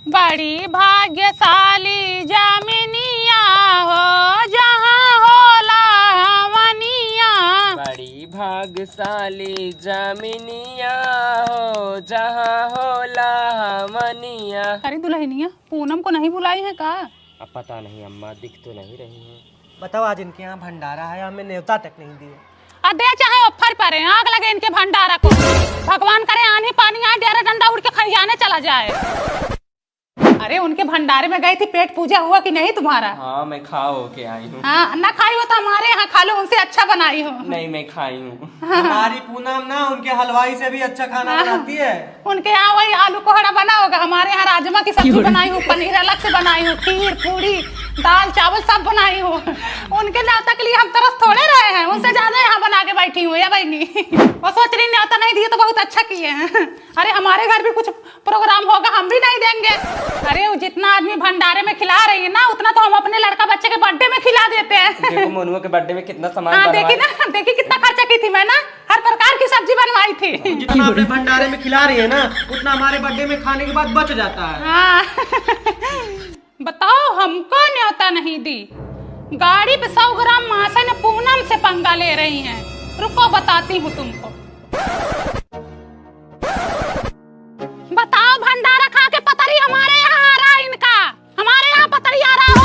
बड़ी भाग्यशाली जामिनिया हो जहाँ होला वनिया। बड़ी भाग्यशाली जामिनिया हो जहाँ होला मनिया। अरे दुल्हनिया पूनम को नहीं बुलाई है का? अब पता नहीं अम्मा, दिख तो नहीं रही है। बताओ आज इनके यहाँ भंडारा है, हमें न्योता तक नहीं दिए। दे चाहे ऑफर पर आग लगे इनके भंडारा को। भगवान करे आंधी पानी आए डेरा डंडा उड़ के खरियाने चला जाए। अरे उनके भंडारे में गई थी, पेट पूजा हुआ कि नहीं तुम्हारा? हाँ मैं खा हो के आई हूँ। हाँ ना खाई हो तो हमारे यहाँ खा लो, उनसे अच्छा बनाई हो। नहीं मैं खाई हूँ। हमारी पूनम ना उनके हलवाई से भी अच्छा खाना बनाती है। उनके यहाँ वही आलू कोहड़ा बना होगा, हमारे यहाँ राजमा की सब्जी बनाई हो, पनीर अलग से बनाई हो, खीर पूरी दाल चावल सब बनाई हो। उनके न्योता के लिए हम तरस थोड़े रहे हैं, उनसे ज्यादा यहाँ बना के बैठी हूँ या बहनी। वो सोच रही न्योता नहीं दिए तो बहुत अच्छा किए हैं। अरे हमारे घर भी कुछ प्रोग्राम होगा, हम भी नहीं देंगे। अरे जितना आदमी भंडारे में खिला रही है ना, उतना तो हम अपने लड़का बच्चे के बर्थडे में खिला देते हैं। देखो मोनुआ के बर्थडे में कितना सामान हाँ बनवाया। देखी ना, देखी कितना खर्चा की थी मैं ना, हर प्रकार की सब्जी बनवाई थी। जितना अपने भंडारे में खिला रही है ना, उतना हमारे बर्थडे में खाने के बाद बच जाता है। हाँ। बताओ हमको न्योता नहीं दी, गाड़ी पे 100 ग्राम मासन पूनम से पंगा ले रही हैं। रुको बताती हूँ तुमको। बताओ भंडारा खा के पतरी हमारे यहाँ आ रहा है इनका, हमारे यहाँ पतरी आ रहा हो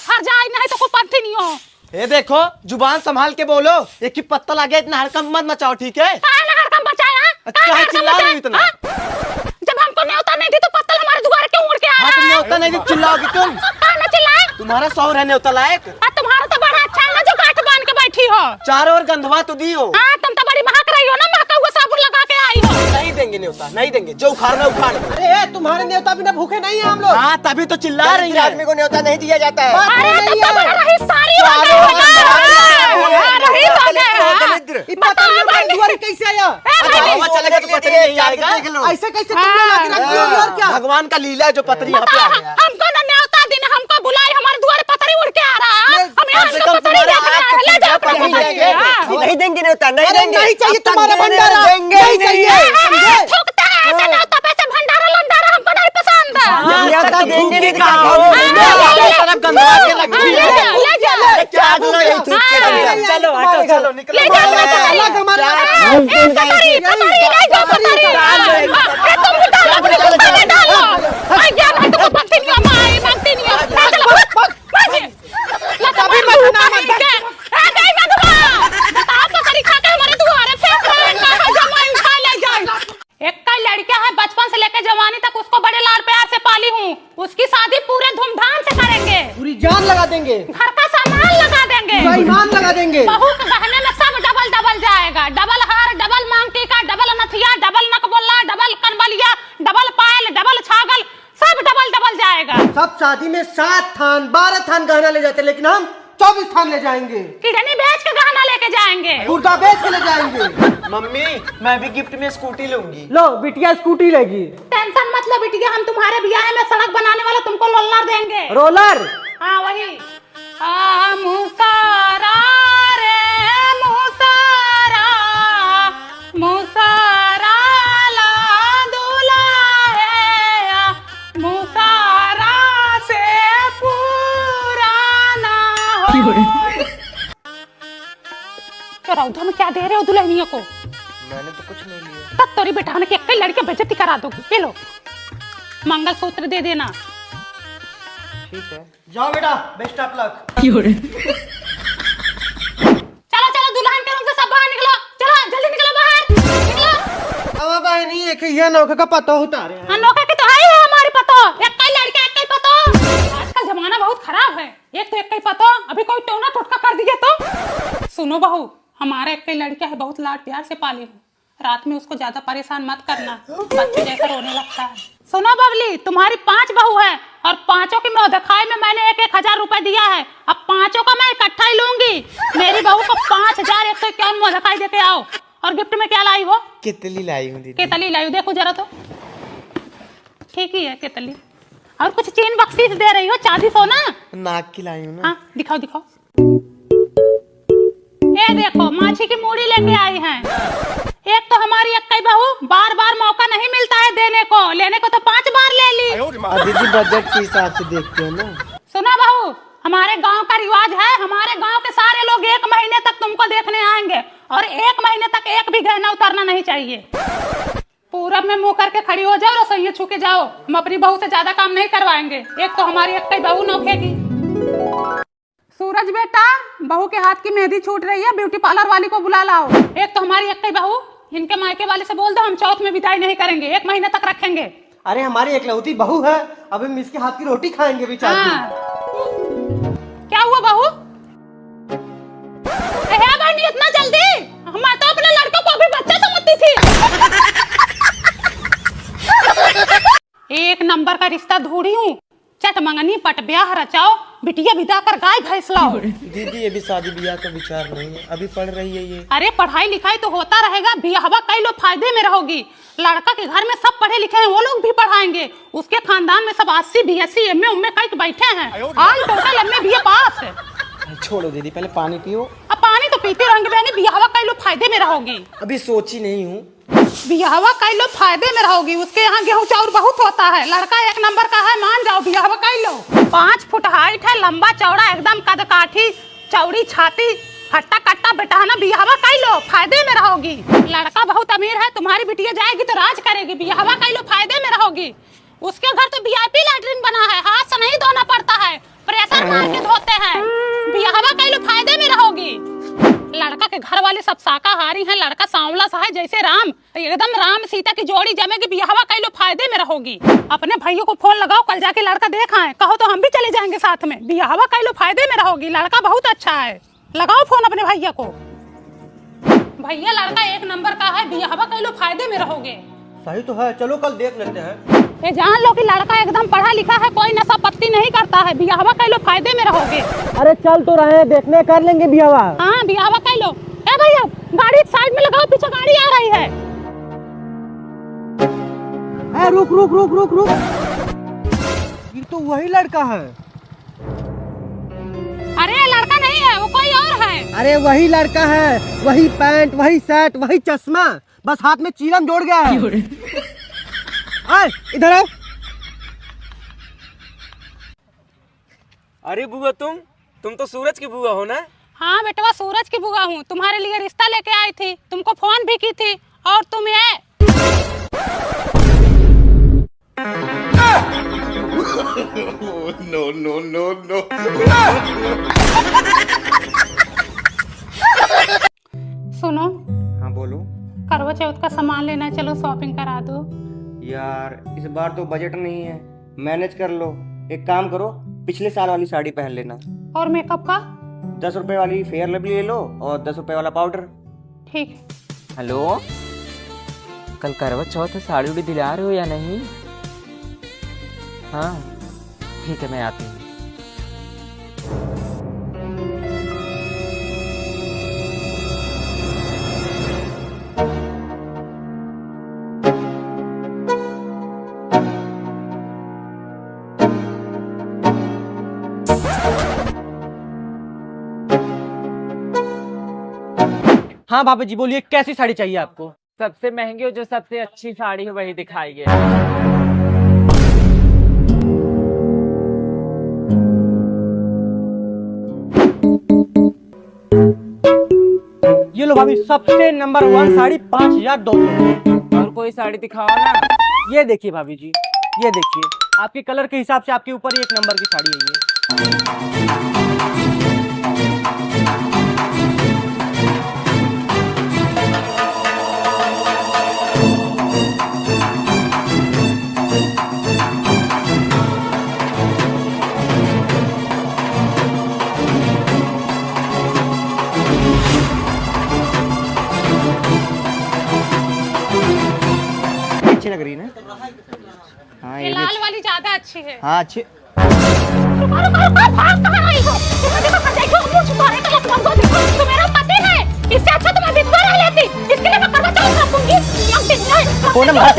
हर जाए नहीं तो कोई पंथी नहीं हो। ये देखो जुबान संभाल के बोलो, एक ही पत्ता लगे इतना हड़कंप मत मचाओ, ठीक है? हड़कंप बचाया? अच्छा चिल्ला रही इतना? जब हमको न्योता नहीं दी तो पत्तल हमारे द्वार के उड़ के आ रहा है। न्योता नहीं दी चिल्लाओगी तुम? ना चिल्लाए, तुम्हारा शौहर है न्योता लायक? तुम्हारा तो बड़ा अच्छा है ना जो गांठ बांध के बैठी हो। चारों ओर गंधवा तो दी हो। हाँ तुम तो बड़ी महक रही हो ना, महका हुआ साबुन लगा के आई हो। नहीं देंगे न्योता, नहीं देंगे, जो उखाड़ना उखाड़। अरे तुम्हारे न्योता बिना भूखे नहीं है हम लोग। हाँ तभी तो चिल्ला रही है। आदमी को न्योता नहीं दिया जाता है। अरे तुम तो बड़ा रही सारी कैसे आया? ऐसे कैसे भगवान का लीला है जो पतरी यहाँ पे आ गया। हमको ना न्योता देना, हमको बुलाए, हमारे द्वार पतरी उड़ के आ रहा है। हम यहाँ कम से कम पतरी देख रहे हैं, ले जाओ पतरी। नहीं देंगे न्योता, नहीं देंगे। नहीं चाहिए तुम्हारा भंडारा, देंगे ही नहीं। थूकता है ऐसे न्योता पे से भंडारा लंडारा हमको नहीं पसंद। न्योता देंगे नहीं चलो हटो, चलो निकलो। लड़कियां है बचपन से लेकर जवानी तक उसको बड़े लाड प्यार से पाली हूँ। उसकी शादी पूरे धूमधाम से करेंगे, पूरी जान लगा देंगे, घर का सामान लगा देंगे, ईमान लगा देंगे। बहू के गहने में सब डबल डबल जाएगा, डबल हार, डबल मांगटी का, डबल नथिया, डबल नकबोला, डबल कनबलिया, डबल पायल, डबल छागल, सब डबल डबल जाएगा। सब शादी में 7 थान 12 थान गहना ले जाते, लेकिन हम 24 थान ले जाएंगे। किडनी बेच के गहना लेके जाएंगे, मुर्गा बेच के ले जाएंगे। मम्मी मैं भी गिफ्ट में स्कूटी लूंगी। लो बिटिया स्कूटी लेगी। टेंशन मत लो बिटिया, हम तुम्हारे ब्याह में सड़क बनाने वाला तुमको रोलर देंगे। रोलर? हाँ वही। मुसारा रे मुसारा, मुसारा ला दुल्हा मुसारा से पुराना हो। तो रौदा में क्या दे रहे हो दुल्हनिया को? मैंने तो कुछ नहीं लिया। तब तोरी बेटा ने एक लड़के बेइज्जती करा दोगी। ये लो मंगलसूत्र दे देना। ठीक है जाओ बेटा, बेस्ट ऑफ लक। चलो चलो दुल्हन के रूम से सब बाहर निकलो, चलो जल्दी निकलो बाहर निकलो। अब बहनी एक ये नौके का पता उतारे हैं। अनोखा की तो है हमारी पतो, एक कई लड़के एक कई पतो। आजकल जमाना बहुत खराब है, एक तो एक कई पतो, अभी कोई टोना टोटका कर दिया तो। सुनो बहू, हमारा एक कई लड़का है, बहुत लाड प्यार से पाली हूँ, रात में उसको ज्यादा परेशान मत करना, बच्चे जैसा रोने लगता है। सुनो बबली, तुम्हारी 5 बहू है और 5 की मोहदखाई में मैंने 1,000 रुपए दिया है, अब 5 का मैं इकट्ठा ही लूंगी। मेरी बहू को 5,151 मोहदखाई देके आओ। और गिफ्ट में क्या लाई हो? कितली लाई हूँ दीदी। केतली लाई हो, देखो जरा तो ठीक ही है केतली। और कुछ चेन बख्शीश दे रही हो, चांदी सोना? नाक की लाई हूँ ना। हाँ दिखाओ दिखाओ। ये देखो माछी की मूड़ी लेके आई हैं। एक तो हमारी अक्कई बहू बार बार मौका नहीं मिलता है देने को, लेने को तो 5 बार ले ली। दीदी बजट के हिसाब से देखते हैं ना। सुना बहू, हमारे गांव का रिवाज है, हमारे गांव के सारे लोग 1 महीने तक तुमको देखने आएंगे और 1 महीने तक एक भी गहना उतारना नहीं चाहिए। पूरब में मुंह करके खड़ी हो जाओ, रसोइया छू के जाओ। हम अपनी बहू से ज्यादा काम नहीं करवाएंगे। एक तो हमारी एक बहू नौखेगी। सूरज बेटा, बहू के हाथ की मेहंदी छूट रही है, ब्यूटी पार्लर वाली को बुला लाओ। एक तो हमारी एक बहू, इनके मायके वाले से बोल दो हम चौथ में विदाई नहीं करेंगे, 1 महीने तक रखेंगे। अरे हमारी एकलौती बहू है, अब हम इसके हाथ की रोटी खाएंगे बेचारी। क्या हुआ बहू? इतना जल्दी? मैं तो अपने लड़कों को अभी बच्चा समझती थी। एक नंबर का रिश्ता ढूंढी हूँ, चट मंगनी पट ब्याह रचाओ, बिटिया विदा कर गाय भैंस लाओ। दीदी ये भी शादी ब्याह का विचार नहीं है, अभी पढ़ रही है ये। अरे पढ़ाई लिखाई तो होता रहेगा, ब्याहवा कई लोग फायदे में रहोगी। लड़का के घर में सब पढ़े लिखे हैं, वो लोग भी पढ़ाएंगे। उसके खानदान में सब 80 BSc MA उम्मे कई बैठे हैं, ऑल टोटल MA BA पास है। छोड़ो दीदी, पहले पानी पियो। अब पानी तो पीते रहेंगे बहनी, ब्याहवा कई लोग फायदे में रहोगी। अभी सोची नहीं हूँ। ब्याहवा कई लोग फायदे में रहोगी, उसके यहाँ गेहूं चाउर बहुत होता है। लड़का 1 नंबर का है, मान जाओ। ब्याहवा कई लोग 5 फुट हाइट है, लंबा चौड़ा एकदम कदकाठी, चौड़ी छाती, हट्टा कट्टा बेटाना। ब्याहवा कई लोग फायदे में रहोगी। लड़का बहुत अमीर है, तुम्हारी बिटिया जाएगी तो राज करेगी। ब्याहवा कई लोग फायदे में रहोगी। उसके घर तो VIP लैट्रिन बना है, हाथ से नहीं धोना पड़ता है, प्रेशर मार के धोते हैं। ब्याहवा कई लोग फायदे में रहोगी। लड़का के घर वाले सब शाकाहारी हैं, लड़का सांवला सा है जैसे राम, एकदम राम सीता की जोड़ी जमेगी। ब्याहवा कई लोग फायदे में रहोगी। अपने भाइयों को फोन लगाओ, कल जाके लड़का देख आए, कहो तो हम भी चले जाएंगे साथ में। ब्याहवा कई लोग फायदे में रहोगी, लड़का बहुत अच्छा है। लगाओ फोन अपने भैया को। भैया लड़का 1 नंबर का है, ब्याहवा कई लोग फायदे में रहोगे। सही तो है, चलो कल देख लेते हैं। ये जान लो कि लड़का एकदम पढ़ा लिखा है, कोई नशा पत्ती नहीं करता है। ब्याहवा कई लोग फायदे में रहोगे। अरे चल तो रहे हैं, देखने कर लेंगे ब्याहवा। हाँ ब्याहवा कई लोग। ए भैया गाड़ी साइड में लगाओ, पीछे गाड़ी आ रही है। रुक रुक रुक रुक रुक, ये तो वही लड़का है। अरे लड़का नहीं है, वो कोई और है। अरे वही लड़का है, वही पैंट, वही शर्ट, वही चश्मा, बस हाथ में चीलम जोड़ गया है। आए इधर आओ। अरे बुआ, तुम तो सूरज की बुआ हो ना? हाँ बेटवा, सूरज की बुआ हूँ। तुम्हारे लिए रिश्ता लेके आई थी, तुमको फोन भी की थी। और तुम ये no, no, no, no. सुनो। हाँ बोलो। करवा चौथ का सामान लेना, चलो शॉपिंग करा दो। यार इस बार तो बजट नहीं है, मैनेज कर लो। एक काम करो, पिछले साल वाली साड़ी पहन लेना। और मेकअप का? 10 रुपए वाली फेयर लवली ले लो और 10 रुपए वाला पाउडर। ठीक है। हेलो, कल करवा चौथ है, साड़ी उड़ी दिला रहे हो या नहीं? हाँ ठीक है, मैं आती हूँ। हाँ बाबा जी बोलिए, कैसी साड़ी चाहिए आपको? सबसे महंगी और जो सबसे अच्छी साड़ी है वही दिखाइए। ये लो भाभी, सबसे नंबर 1 साड़ी 5200। और कोई साड़ी दिखाओ ना। ये देखिए भाभी जी, ये देखिए, आपके कलर के हिसाब से आपके ऊपर ही 1 नंबर की साड़ी है ये। अच्छी लग रही है ना? हाँ ये लाल वाली ज्यादा अच्छी है। हाँ अच्छी। रुको रुको रुको, भाग कहाँ रही हो? तुम्हें देखो पति क्यों मुंह छुपाने का मतलब देखो, तो मेरा पति है। इससे अच्छा तो मैं विधवा रह लेती। इसके लिए मैं करवा चौथ रखूंगी। पूनम घर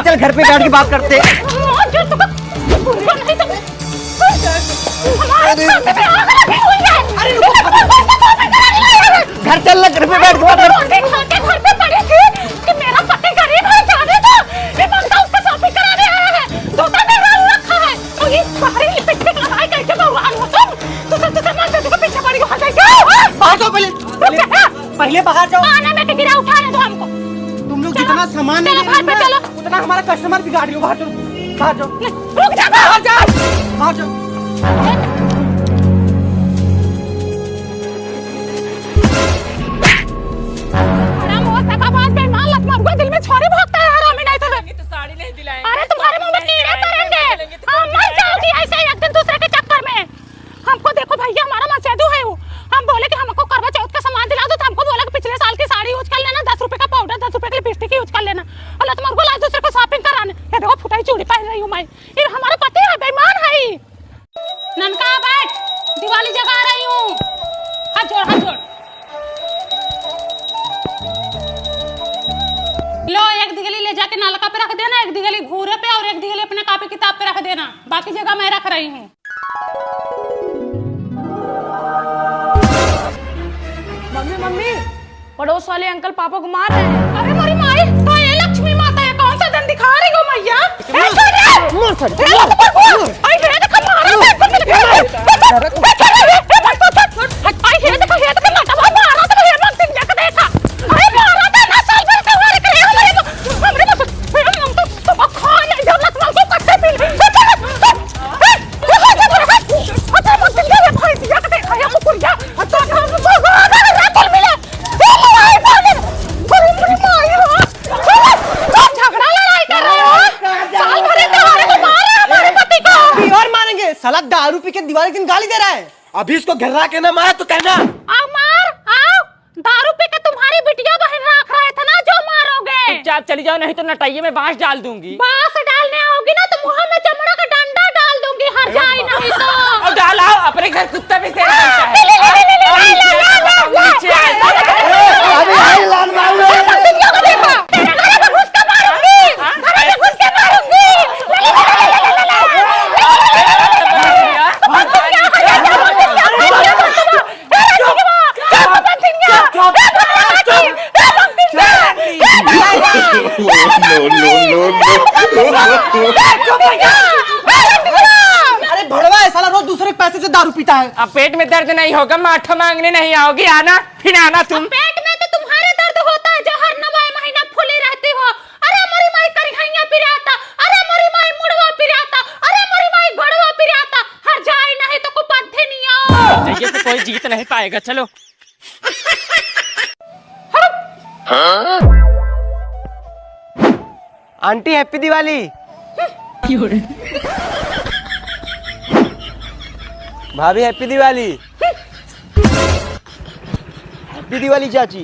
चल, घर पे बैठ के बात करते। घर चल ना, घर पे बैठ के बात करते। घर पे पड़ी थी कि मेरा पति गरीब है, जाने दो। ये बंदा उसको शॉपिंग कराने आया है। 2 पहले बाहर जाओ। आने में गिरा उठाने दो हमको। तुम लोग जितना सामान चलो, नहीं बाहर पे चलो। उतना हमारा कस्टमर की गाड़ी हो। बाहर जाओ, बाहर जाओ, रुक जा, बाहर जाओ, बाहर जाओ। हराम हो सका बात पे मार लत मारूंगा, दिल में छोरी भोंकता है हरामी नहीं तो साड़ी नहीं दिलाएंगे। अरे तुम्हारे मुंह में कीड़े पड़ेंगे, हम मर जाओगी ऐसे एक दिन दूसरे के चक्कर में। हमको देखो भैया, हमारा मसेदू है वो, हम बोले कि हमको करवा चौथ का सामान दिला दो तो हमको बोला कि पिछले साल की साड़ी यूज कर लेना, 10 रुपए का पाउडर, 10 रुपए की लिपस्टिक यूज कर लेना। अल्लाह तुम्हारे को लाज दूसरे को शॉपिंग कराने। ये देखो फुटाई चूड़ी पहन रही हूँ मैं, ये हमारा पति है, बेईमान है। ननका बैठ, दिवाली जगा रही हूँ। हाथ जोड़, हाथ जोड़। लो, एक दिगली ले जाके नालका पे रख देना, एक दिगली घूरे पे और एक दिगली अपने कॉपी किताब पे रख देना, बाकी जगह मैं रख रही हूँ। मम्मी मम्मी, पड़ोस वाले अंकल पापा को मार रहे हैं। अरे मेरी माई, तो ये लक्ष्मी माता है, कौन सा दिन दिखा रही हो मैया? साला दारू पी के दिवाली के दिन गाली दे रहा है। अभी इसको घर ला के ना मारा तो कहना। आओ मार, आओ। दारू पी के तुम्हारी बिटिया बहन रख रहे थे ना, जो मारोगे। चुपचाप चली जाओ, नहीं तो नटाइये में बांस डाल दूंगी। बांस डालने आओगी ना तो मुंह में चमड़ा का डंडा डाल दूंगी, हर जाए नहीं तो। और डालाओ, अपने घर कुत्ता भी सेवा करता है। अरे भड़वा है साला, रोज दूसरे के पैसे से दारू पीता है। अब पेट में दर्द नहीं होगा, माठा मांगने नहीं आओगी, आना फिर आना तुम। पेट में तो तुम्हारे दर्द होता है जो हर 9 महीना फूली रहती हो। अरे मोरी माई करिहैया पिराता, अरे मोरी माई मुड़वा पिराता, अरे मोरी माई गड़वा पिराता, हर जाए नहीं तो को पत्थे नहीं आओ। चाहिए तो कोई जीत नहीं पाएगा, चलो। Aunty happy Diwali. भाभी हैप्पी दिवाली। हैप्पी दिवाली चाची।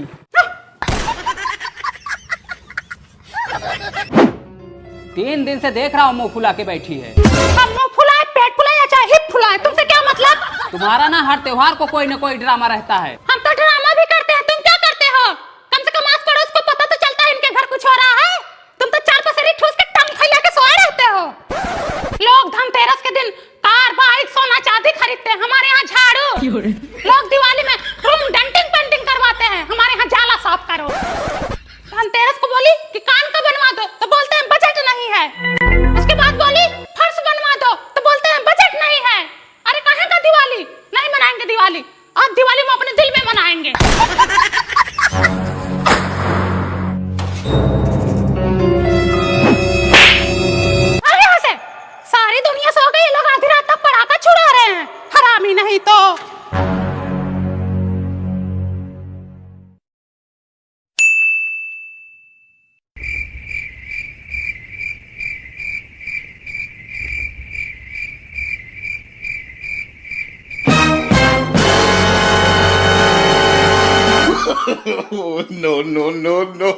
3 दिन से देख रहा हूँ मुंह फुला के बैठी है। हम मुंह फुलाए, पेट फुलाए या चाहे हिप फुलाए, तुमसे क्या मतलब? तुम्हारा ना हर त्योहार को कोई न कोई ड्रामा रहता है। हम तो ड्रामा भी करते हैं, तुम क्या करते हो? कम से कम आस पड़ोस को पता तो चलता है इनके घर कुछ हो रहा है। तुम तो 4 पसेरी ठूस के टंग फैला के सोए रहते हो। लोग धनतेरस के दिन कार, बाइक, सोना चांदी खरीदते हैं, हमारे यहाँ झाड़ू। लोग दिवाली में रूम डेंटिंग पेंटिंग करवाते हैं, हमारे यहाँ जाला साफ करो। धनतेरस को बोली कि कान का बनवा दो तो बोलते हैं बजट नहीं है। उसके बाद बोली फर्श बनवा दो तो बोलते हैं बजट नहीं है। अरे कहाँ का दिवाली? नहीं मनाएंगे दिवाली, आज दिवाली में अपने दिल में मनाएंगे। अरे यहाँ से सारी दुनिया सो गई, लोग आधी रात तक पटाखा छुड़ा रहे हैं, हरामी नहीं तो। Oh, no, no, no, no.